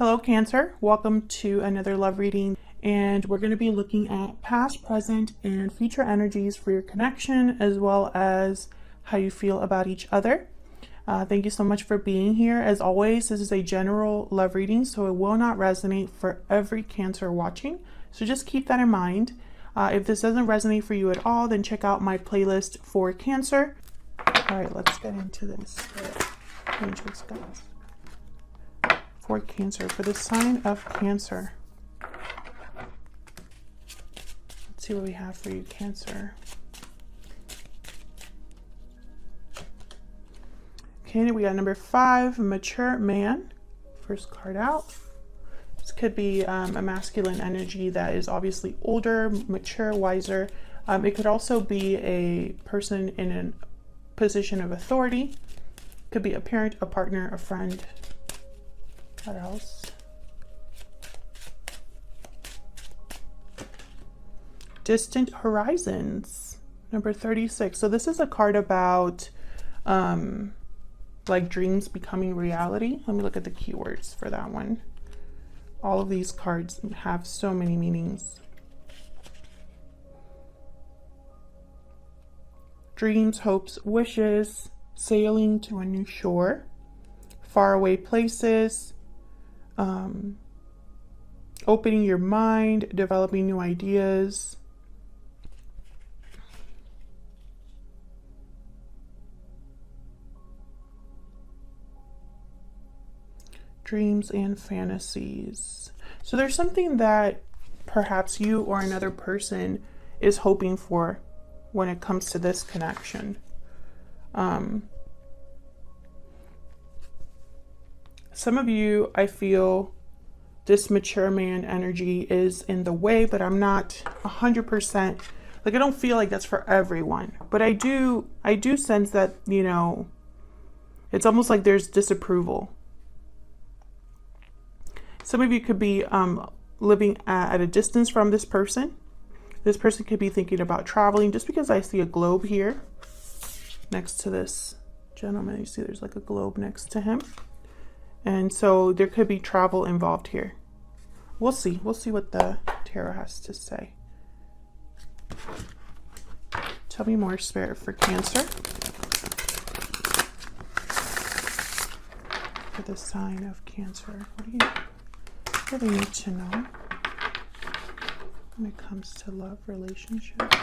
Hello Cancer, welcome to another love reading, and we're going to be looking at past, present, and future energies for your connection, as well as how you feel about each other. Thank you so much for being here. As always, this is a general love reading, so it will not resonate for every Cancer watching, so just keep that in mind. If this doesn't resonate for you at all, then check out my playlist for Cancer. All right, let's get into this. Angels, guys. For Cancer, for the sign of Cancer. Let's see what we have for you, Cancer. Okay, we got number 5, mature man. First card out. This could be a masculine energy that is obviously older, mature, wiser. It could also be a person in a position of authority. Could be a parent, a partner, a friend. What else? Distant horizons, number 36. So this is a card about like dreams becoming reality. Let me look at the keywords for that one. All of these cards have so many meanings. Dreams, hopes, wishes, sailing to a new shore, faraway places, opening your mind, developing new ideas. Dreams and fantasies. So there's something that perhaps you or another person is hoping for when it comes to this connection. Some of you, I feel this mature man energy is in the way, but I'm not 100%, like I don't feel like that's for everyone, but I do sense that, you know, it's almost like there's disapproval. Some of you could be living at a distance from this person. This person could be thinking about traveling, just because I see a globe here next to this gentleman. You see there's like a globe next to him. And so there could be travel involved here. We'll see. We'll see what the tarot has to say. Tell me more, Spirit, for Cancer. For the sign of Cancer. What do you really need to know when it comes to love, relationships?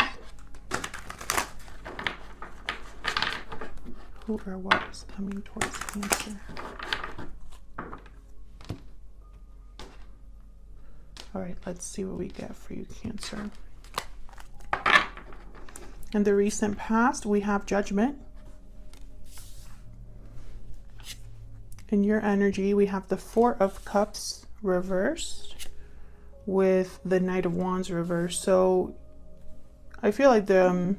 Who or what is coming towards Cancer? All right, let's see what we get for you, Cancer. In the recent past, we have Judgment. In your energy, we have the 4 of Cups reversed with the Knight of Wands reversed. So I feel like there's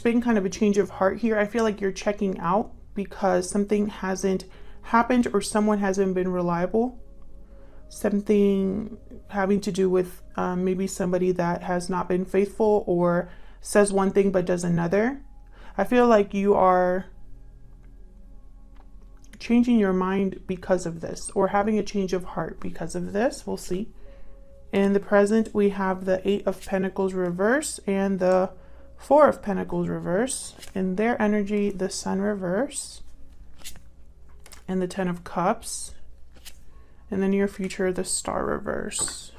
been kind of a change of heart here. I feel like you're checking out because something hasn't happened or someone hasn't been reliable. Something having to do with maybe somebody that has not been faithful or says one thing but does another. I feel like you are changing your mind because of this, or having a change of heart because of this. We'll see. In the present, we have the 8 of Pentacles reverse and the 4 of Pentacles reverse. In their energy, the Sun reverse and the 10 of Cups. In the near future, the Star reverse.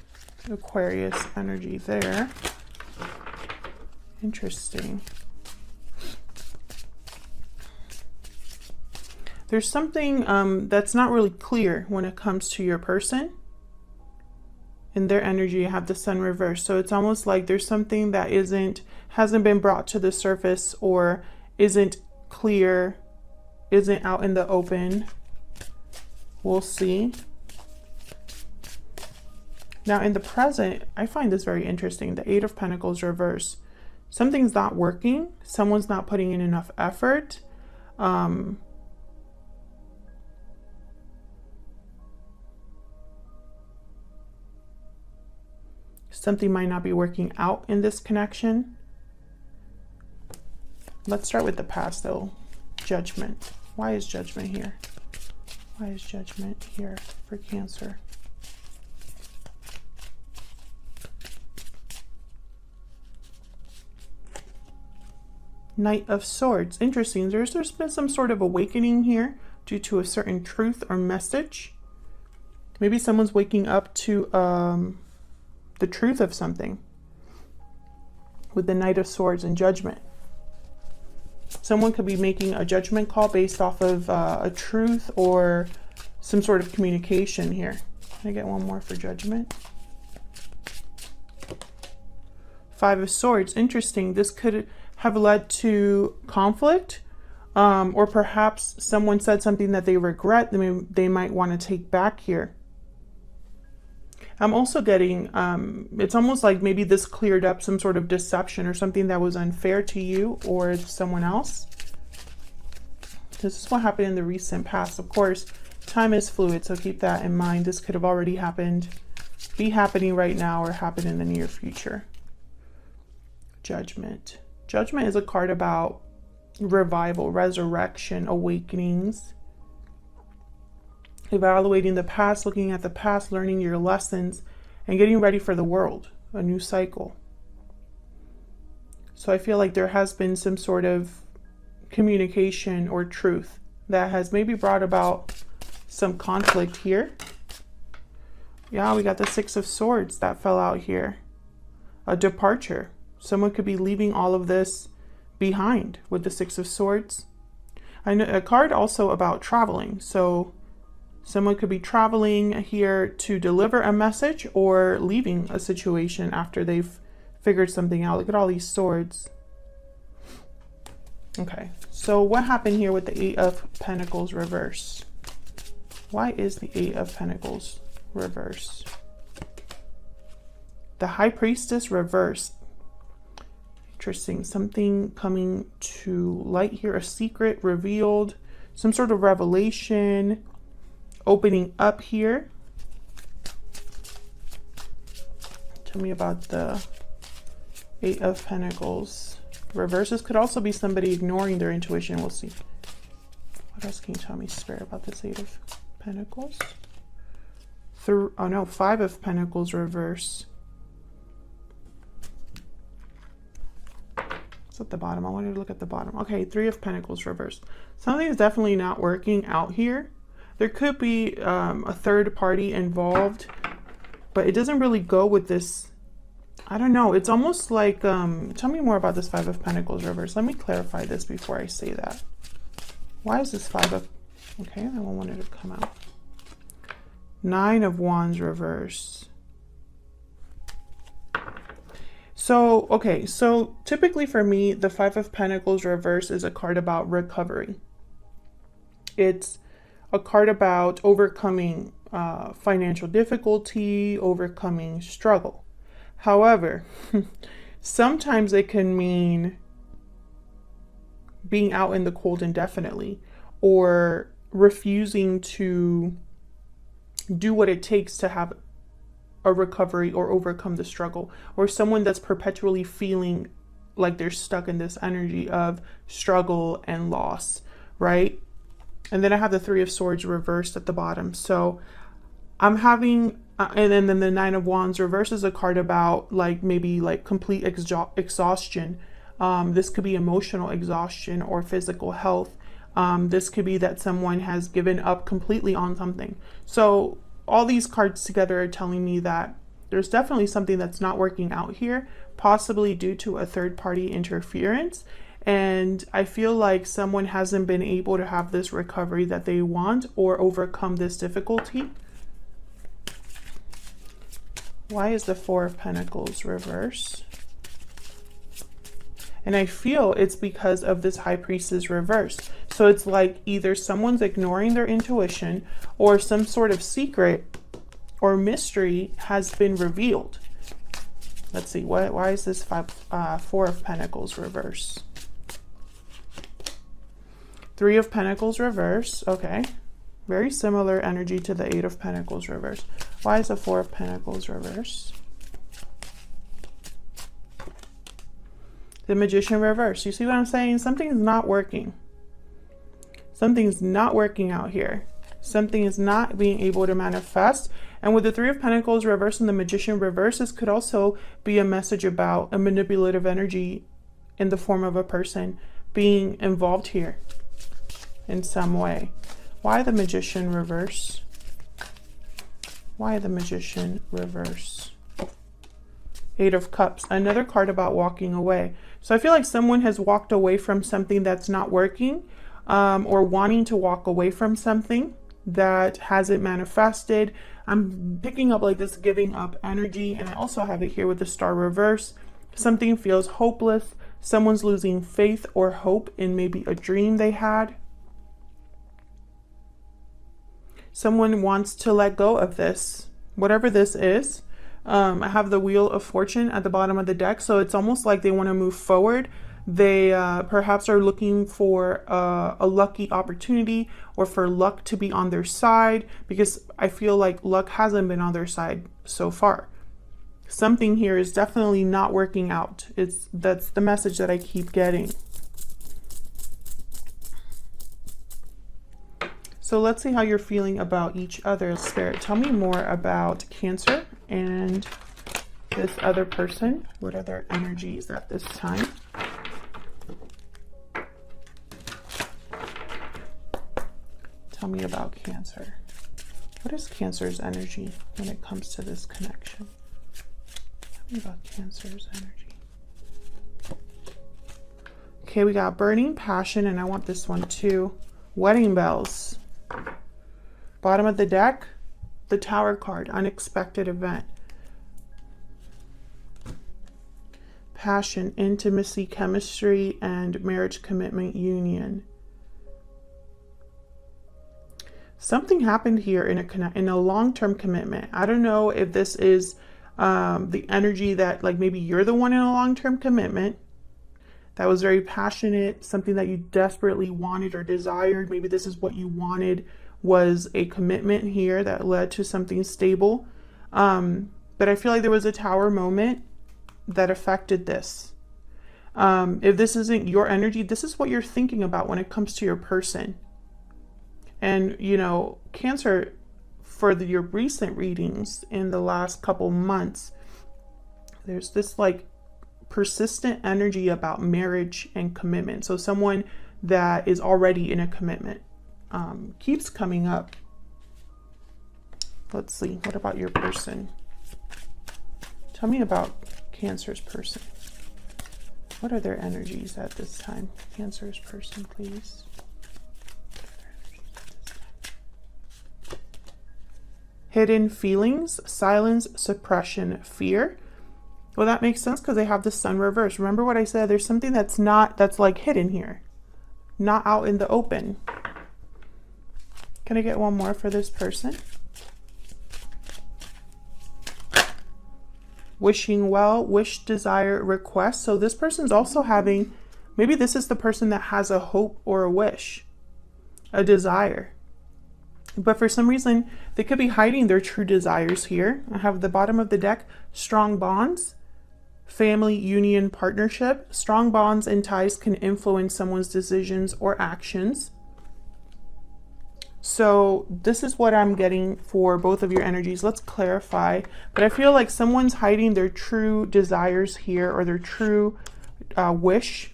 Aquarius energy there. Interesting. There's something that's not really clear when it comes to your person. In their energy, you have the Sun reverse. So it's almost like there's something that hasn't been brought to the surface, or isn't clear, isn't out in the open. We'll see. Now in the present, I find this very interesting. The 8 of Pentacles reverse. Something's not working. Someone's not putting in enough effort. Something might not be working out in this connection. Let's start with the past though. Judgment. Why is Judgment here? Why is Judgment here for Cancer? Knight of Swords. Interesting. There's been some sort of awakening here due to a certain truth or message. Maybe someone's waking up to the truth of something with the Knight of Swords and Judgment. Someone could be making a judgment call based off of a truth or some sort of communication here. Can I get one more for Judgment? Five of Swords. Interesting. This could have led to conflict, or perhaps someone said something that they regret, they might want to take back here. I'm also getting, it's almost like maybe this cleared up some sort of deception or something that was unfair to you or someone else. This is what happened in the recent past. Of course, time is fluid, so keep that in mind. This could have already happened, be happening right now, or happen in the near future. Judgment. Judgment is a card about revival, resurrection, awakenings, evaluating the past, looking at the past, learning your lessons, and getting ready for the world, a new cycle. So I feel like there has been some sort of communication or truth that has maybe brought about some conflict here. Yeah, we got the Six of Swords that fell out here. A departure. Someone could be leaving all of this behind with the Six of Swords. I know a card also about traveling. So someone could be traveling here to deliver a message or leaving a situation after they've figured something out. Look at all these swords. Okay, so what happened here with the Eight of Pentacles reverse? Why is the Eight of Pentacles reverse? The High Priestess reverse. Interesting. Something coming to light here, a secret revealed, some sort of revelation opening up here. Tell me about the Eight of Pentacles reverses. Could also be somebody ignoring their intuition. We'll see. What else can you tell me, Spirit, about this Eight of Pentacles? Oh no, Five of Pentacles reverse. At the bottom. I wanted to look at the bottom. Okay, Three of Pentacles reversed. Something is definitely not working out here. There could be a third party involved, but it doesn't really go with this. I don't know. It's almost like, tell me more about this Five of Pentacles reversed. Let me clarify this before I say that. Why is this Five of, okay, that one wanted to come out. Nine of Wands reverse. So, okay, so typically for me, the Five of Pentacles reverse is a card about recovery. It's a card about overcoming financial difficulty, overcoming struggle. However, sometimes it can mean being out in the cold indefinitely, or refusing to do what it takes to have a recovery or overcome the struggle, or someone that's perpetually feeling like they're stuck in this energy of struggle and loss, right? And then I have the Three of Swords reversed at the bottom. So I'm having, and then the Nine of Wands reverse is a card about like maybe like complete exhaustion. This could be emotional exhaustion or physical health. This could be that someone has given up completely on something. So all these cards together are telling me that there's definitely something that's not working out here, possibly due to a third party interference. And I feel like someone hasn't been able to have this recovery that they want or overcome this difficulty. Why is the Four of Pentacles reverse? And I feel it's because of this High Priestess reverse. So it's like either someone's ignoring their intuition or some sort of secret or mystery has been revealed. Let's see, why is this Four of Pentacles reverse? Three of Pentacles reverse, okay. Very similar energy to the Eight of Pentacles reverse. Why is the Four of Pentacles reverse? The Magician reverse. You see what I'm saying? Something's not working. Something's not working out here. Something is not being able to manifest. And with the Three of Pentacles reverse and the Magician reverse, this could also be a message about a manipulative energy in the form of a person being involved here in some way. Why the Magician reverse? Why the Magician reverse? Eight of Cups, another card about walking away. So I feel like someone has walked away from something that's not working, or wanting to walk away from something that hasn't manifested. I'm picking up like this giving up energy, and I also have it here with the Star reverse. Something feels hopeless. Someone's losing faith or hope in maybe a dream they had. Someone wants to let go of this, whatever this is. I have the Wheel of Fortune at the bottom of the deck, so it's almost like they want to move forward. They perhaps are looking for a lucky opportunity, or for luck to be on their side, because I feel like luck hasn't been on their side so far. Something here is definitely not working out. That's the message that I keep getting. So let's see how you're feeling about each other. Spirit, tell me more about Cancer and this other person. What are their energies at this time? Tell me about Cancer. What is Cancer's energy when it comes to this connection? Tell me about Cancer's energy. Okay, we got Burning Passion, and I want this one too. Wedding Bells. Bottom of the deck, the Tower card, Unexpected Event. Passion, Intimacy, Chemistry, and Marriage, Commitment, Union. Something happened here in a long-term commitment. I don't know if this is the energy that, like, maybe you're the one in a long-term commitment that was very passionate, something that you desperately wanted or desired. Maybe this is what you wanted, was a commitment here that led to something stable. But I feel like there was a Tower moment that affected this. If this isn't your energy, this is what you're thinking about when it comes to your person. And, you know, Cancer, for your recent readings in the last couple months, there's this like persistent energy about marriage and commitment. So someone that is already in a commitment keeps coming up. Let's see. What about your person? Tell me about Cancer's person. What are their energies at this time? Cancer's person, please. Hidden feelings, silence, suppression, fear. Well, that makes sense because they have the Sun reverse. Remember what I said? There's something that's like hidden here, not out in the open. Can I get one more for this person? Wishing well, wish, desire, request. So this person's also having, maybe this is the person that has a hope or a wish, a desire. But for some reason, they could be hiding their true desires here. I have the bottom of the deck, strong bonds, family, union, partnership. Strong bonds and ties can influence someone's decisions or actions. So this is what I'm getting for both of your energies. Let's clarify. But I feel like someone's hiding their true desires here, or their true wish.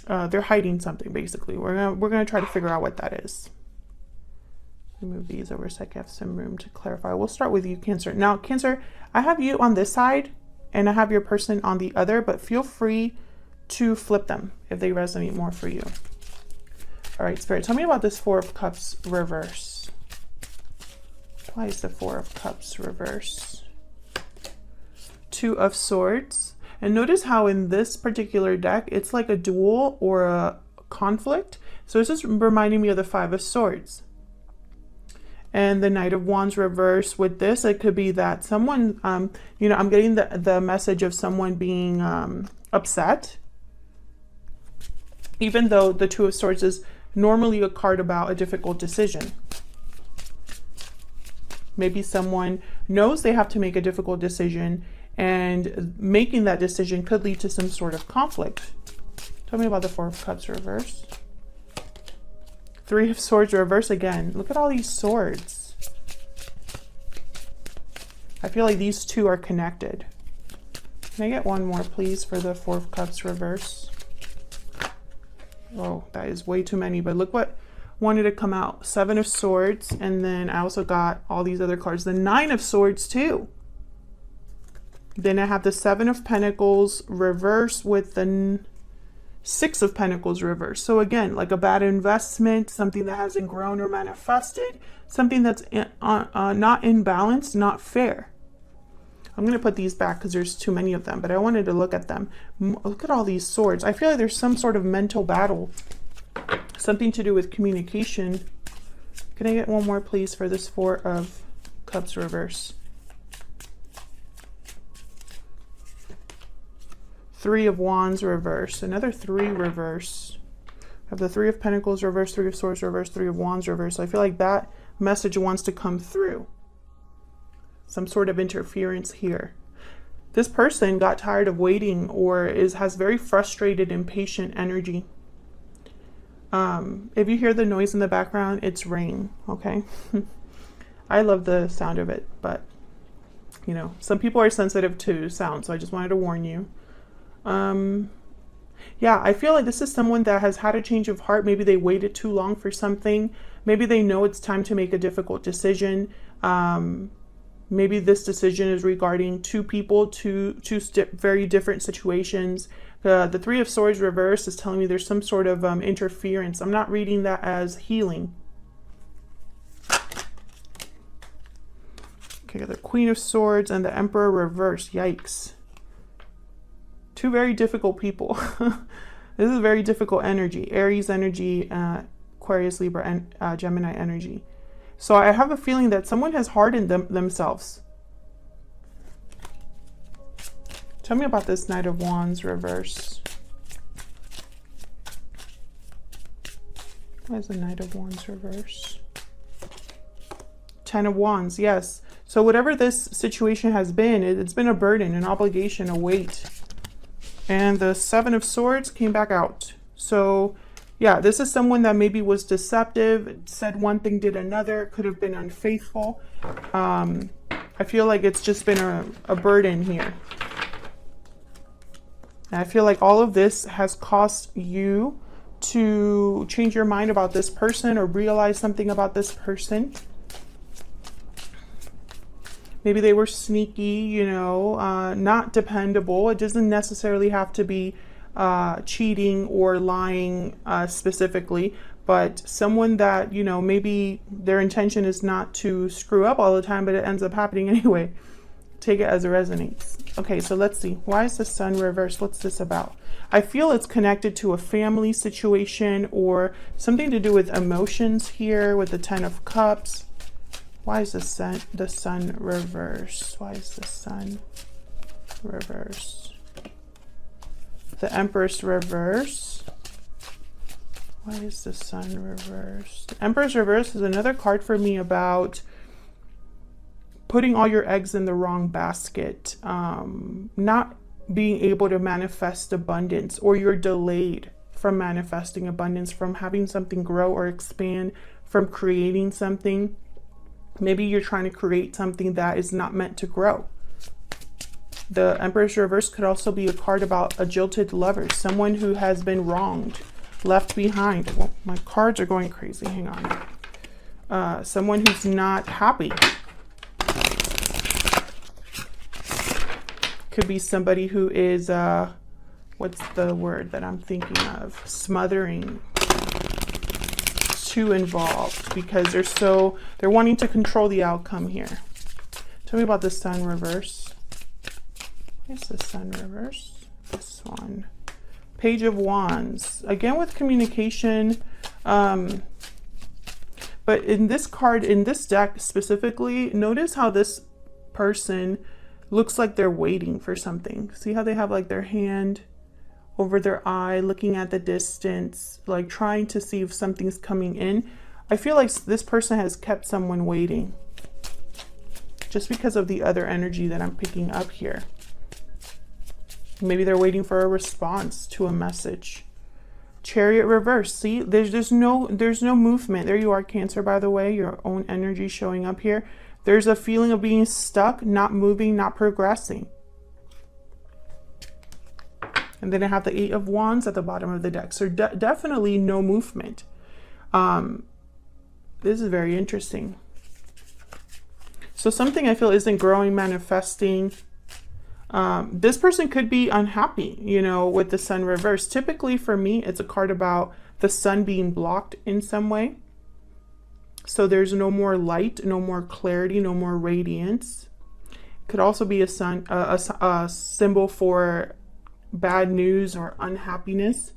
They're hiding something, basically. We're gonna try to figure out what that is. Move these over so I can have some room to clarify. We'll start with you, Cancer. Now, Cancer, I have you on this side and I have your person on the other, but feel free to flip them if they resonate more for you. All right, Spirit, tell me about this Four of Cups reverse. Why is the Four of Cups reverse? Two of Swords. And notice how in this particular deck, it's like a duel or a conflict. So this is reminding me of the Five of Swords. And the Knight of Wands reverse. With this, it could be that someone, you know, I'm getting the message of someone being upset. Even though the Two of Swords is normally a card about a difficult decision. Maybe someone knows they have to make a difficult decision, and making that decision could lead to some sort of conflict. Tell me about the Four of Cups reverse. Three of Swords reverse again. Look at all these swords. I feel like these two are connected. Can I get one more, please, for the Four of Cups reverse? Oh, that is way too many, but look what wanted to come out. Seven of Swords, and then I also got all these other cards. The Nine of Swords, too. Then I have the Seven of Pentacles reverse with the Six of Pentacles reverse. So again, like a bad investment, something that hasn't grown or manifested, something that's not in balance, not fair. I'm going to put these back because there's too many of them, but I wanted to look at them. Look at all these swords. I feel like there's some sort of mental battle, something to do with communication. Can I get one more, please, for this Four of Cups reverse? Three of Wands reverse. Another three reverse. I have the Three of Pentacles reverse, Three of Swords reverse, Three of Wands reverse. So I feel like that message wants to come through. Some sort of interference here. This person got tired of waiting or has very frustrated, impatient energy. If you hear the noise in the background, it's rain, okay? I love the sound of it, but you know, some people are sensitive to sound, so I just wanted to warn you. Yeah, I feel like this is someone that has had a change of heart. Maybe they waited too long for something. Maybe they know it's time to make a difficult decision. Maybe this decision is regarding two people, two very different situations. The Three of Swords reverse is telling me there's some sort of interference. I'm not reading that as healing. Okay, the Queen of Swords and the Emperor reverse. Yikes. Two very difficult people. This is very difficult energy. Aries energy, Aquarius, Libra, and Gemini energy. So I have a feeling that someone has hardened themselves. Tell me about this Knight of Wands reverse. Why is the Knight of Wands reverse? Ten of Wands, yes. So whatever this situation has been, it's been a burden, an obligation, a weight. And the Seven of Swords came back out. So yeah, this is someone that maybe was deceptive, said one thing, did another, could have been unfaithful. I feel like it's just been a burden here. And I feel like all of this has caused you to change your mind about this person or realize something about this person. Maybe they were sneaky, you know, not dependable. It doesn't necessarily have to be cheating or lying specifically, but someone that, you know, maybe their intention is not to screw up all the time, but it ends up happening anyway. Take it as it resonates. Okay, so let's see. Why is the Sun reversed? What's this about? I feel it's connected to a family situation or something to do with emotions here with the Ten of Cups. Why is the sun reversed? Why is the Sun reversed? The Empress reverse. Why is the Sun reversed? The Empress reverse is another card for me about putting all your eggs in the wrong basket, not being able to manifest abundance, or you're delayed from manifesting abundance, from having something grow or expand, from creating something. Maybe you're trying to create something that is not meant to grow. The Empress reverse could also be a card about a jilted lover, someone who has been wronged, left behind. Well, my cards are going crazy. Hang on. Someone who's not happy. Could be somebody who is, what's the word that I'm thinking of? Smothering. Too involved because they're wanting to control the outcome here. Tell me about the Sun reverse. Where's the Sun reverse? This one. Page of Wands. Again with communication. But in this card, in this deck specifically, notice how this person looks like they're waiting for something. See how they have like their hand over their eye, looking at the distance, like trying to see if something's coming in. I feel like this person has kept someone waiting just because of the other energy that I'm picking up here. Maybe they're waiting for a response to a message. Chariot reverse. See, there's no movement. There you are, Cancer, by the way, your own energy showing up here. There's a feeling of being stuck, not moving, not progressing. And then I have the 8 of Wands at the bottom of the deck. So definitely no movement. This is very interesting. So something I feel isn't growing, manifesting. This person could be unhappy, you know, with the Sun reversed. Typically for me, it's a card about the sun being blocked in some way. So there's no more light, no more clarity, no more radiance. Could also be a symbol for bad news or unhappiness.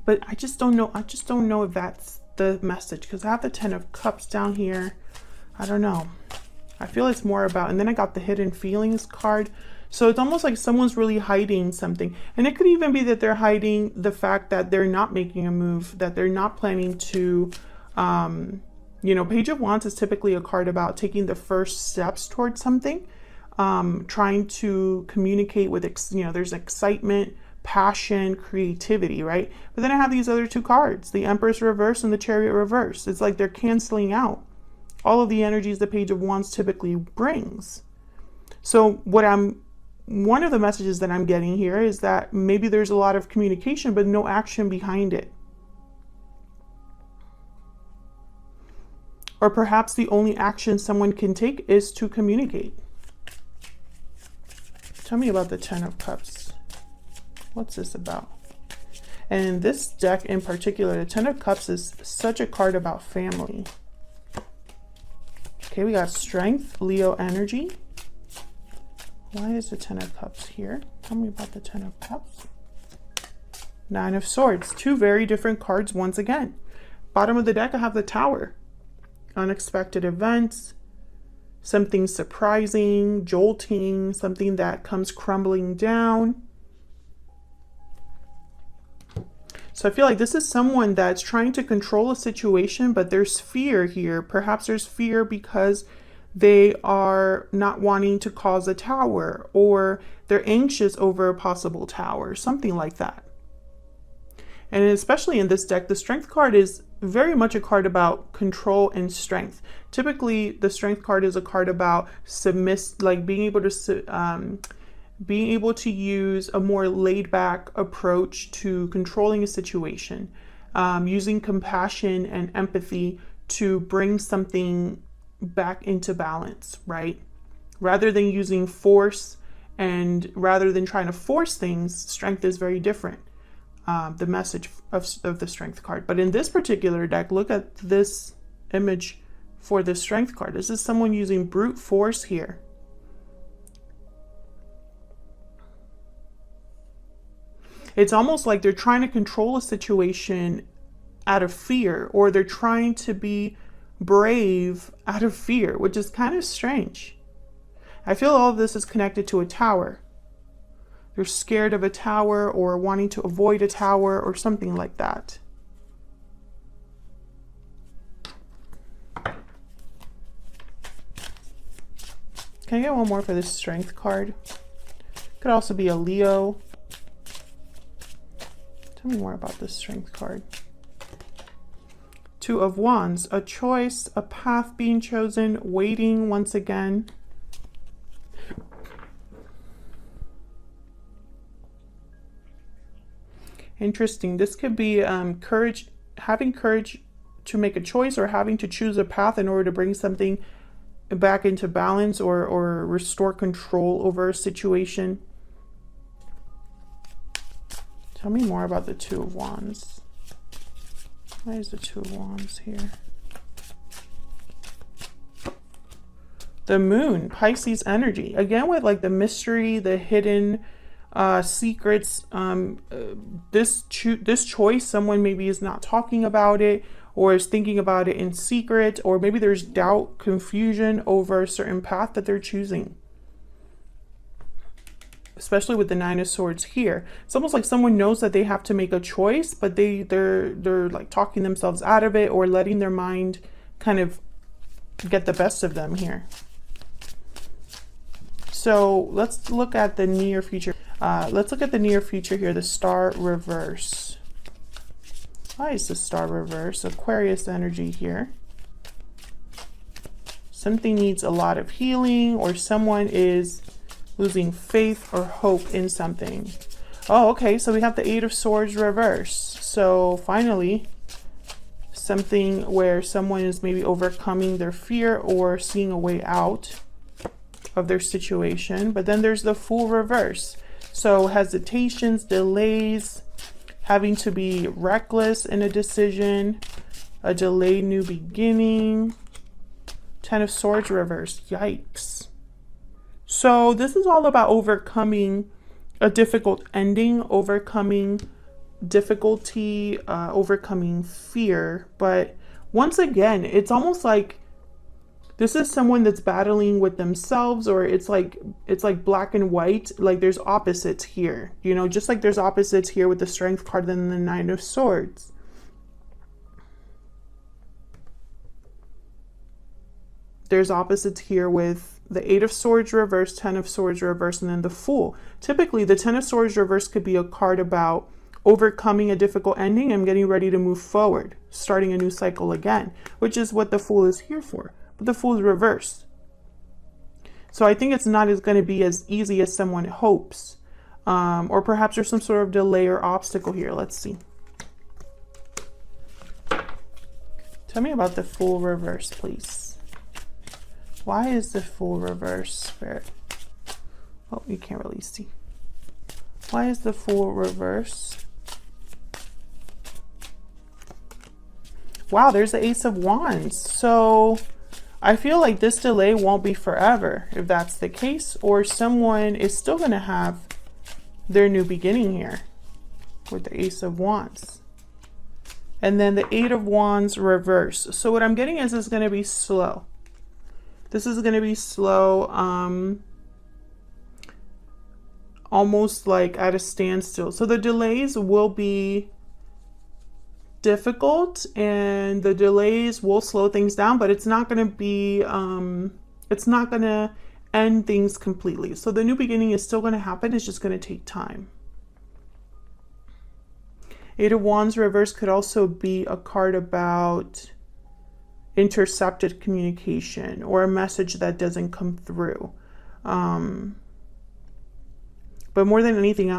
But I just don't know. I just don't know if that's the message, because I have the 10 of Cups down here. I don't know. I feel it's more about, and then I got the hidden feelings card. So it's almost like someone's really hiding something. And it could even be that they're hiding the fact that they're not making a move, that they're not planning to, you know, Page of Wands is typically a card about taking the first steps towards something, trying to communicate with, you know, there's excitement, passion, creativity, right? But then I have these other 2 cards, the Empress reverse and the Chariot reverse. It's like they're canceling out all of the energies the Page of Wands typically brings. So one of the messages that I'm getting here is that maybe there's a lot of communication, but no action behind it. Or perhaps the only action someone can take is to communicate. Tell me about the 10 of Cups. What's this about? And in this deck in particular, the 10 of Cups is such a card about family. Okay, we got strength, Leo energy. Why is the 10 of Cups here? Tell me about the 10 of Cups. 9 of Swords. 2 very different cards once again. Bottom of the deck, I have the Tower. Unexpected events, something surprising, jolting, something that comes crumbling down. So I feel like this is someone that's trying to control a situation, but there's fear here. Perhaps there's fear because they are not wanting to cause a tower, or they're anxious over a possible tower, something like that. And especially in this deck, the Strength card is very much a card about control and strength. Typically, the Strength card is a card about being able to use a more laid-back approach to controlling a situation, using compassion and empathy to bring something back into balance, right? Rather than using force, and rather than trying to force things, Strength is very different. The message of the Strength card. But in this particular deck, look at this image for the Strength card. This is someone using brute force here. It's almost like they're trying to control a situation out of fear, or they're trying to be brave out of fear, which is kind of strange. I feel all of this is connected to a tower. You're scared of a tower, or wanting to avoid a tower, or something like that. Can I get one more for this Strength card? Could also be a Leo. Tell me more about this Strength card. 2 of Wands, a choice, a path being chosen, waiting once again. Interesting. This could be courage, having courage to make a choice, or having to choose a path in order to bring something back into balance, or restore control over a situation. Tell me more about the 2 of Wands. Why is the 2 of Wands here? The Moon, Pisces energy. Again, with like the mystery, the hidden secrets. This choice, someone maybe is not talking about it, or is thinking about it in secret, or maybe there's doubt, confusion over a certain path that they're choosing. Especially with the 9 of Swords here. It's almost like someone knows that they have to make a choice, but they're like talking themselves out of it, or letting their mind kind of get the best of them here. So let's look at the near future. Let's look at the near future here, the Star reverse. Why is the Star reverse? Aquarius energy here. Something needs a lot of healing, or someone is losing faith or hope in something. Oh, okay, so we have the Eight of Swords reverse. So finally, something where someone is maybe overcoming their fear or seeing a way out of their situation. But then there's the Fool reverse. So hesitations, delays, having to be reckless in a decision, a delayed new beginning. Ten of Swords reverse. Yikes. So this is all about overcoming a difficult ending, overcoming difficulty, overcoming fear. But once again, it's almost like this is someone that's battling with themselves, or it's like black and white. Like there's opposites here, you know, just like there's opposites here with the Strength card and the Nine of Swords. There's opposites here with the Eight of Swords reverse, Ten of Swords reverse, and then the Fool. Typically, the Ten of Swords reverse could be a card about overcoming a difficult ending and getting ready to move forward, starting a new cycle again, which is what the Fool is here for. But the Fool is reversed. So I think it's not going to be as easy as someone hopes. Or perhaps there's some sort of delay or obstacle here. Let's see. Tell me about the Fool reverse, please. Why is the Fool reverse, Spirit? Oh, you can't really see. Why is the Fool reverse? Wow, there's the Ace of Wands. So I feel like this delay won't be forever, if that's the case, or someone is still going to have their new beginning here with the Ace of Wands. And then the Eight of Wands reverse. So what I'm getting is it's going to be slow. This is going to be slow, almost like at a standstill. So the delays will be difficult and the delays will slow things down, but it's not going to be, it's not going to end things completely. So the new beginning is still going to happen. It's just going to take time. Eight of Wands reverse could also be a card about intercepted communication or a message that doesn't come through. But more than anything,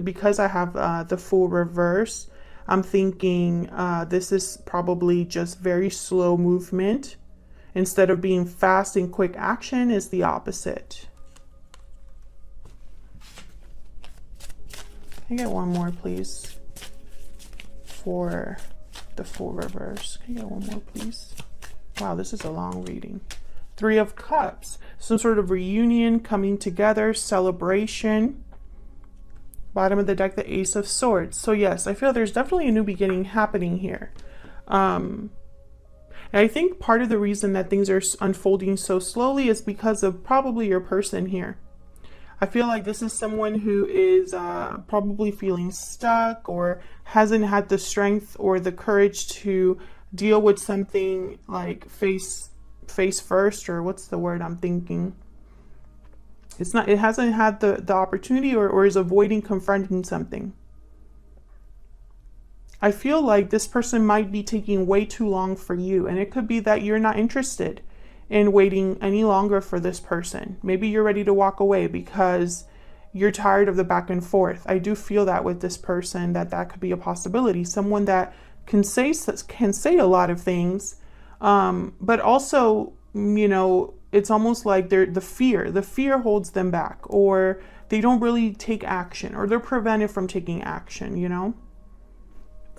because I have the Fool reverse, I'm thinking this is probably just very slow movement. Instead of being fast and quick action, is the opposite. Can I get one more, please, for the Fool reverse? Can I get one more, please? Wow, this is a long reading. Three of Cups. Some sort of reunion, coming together, celebration. Bottom of the deck, the Ace of Swords. So yes, I feel there's definitely a new beginning happening here. And I think part of the reason that things are unfolding so slowly is because of probably your person here. I feel like this is someone who is probably feeling stuck or hasn't had the strength or the courage to deal with something like face first, or what's the word I'm thinking? It hasn't had the opportunity or is avoiding confronting something. I feel like this person might be taking way too long for you, and it could be that you're not interested in waiting any longer for this person. Maybe you're ready to walk away because you're tired of the back and forth. I do feel that with this person, that could be a possibility. Someone that can say a lot of things, but also, you know, it's almost like the fear holds them back, or they don't really take action, or they're prevented from taking action, you know?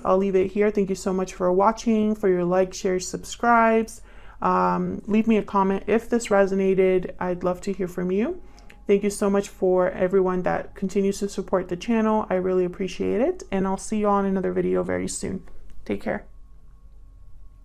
I'll leave it here. Thank you so much for watching, for your likes, shares, subscribes. Leave me a comment if this resonated. I'd love to hear from you. Thank you so much for everyone that continues to support the channel. I really appreciate it. And I'll see you on another video very soon. Take care.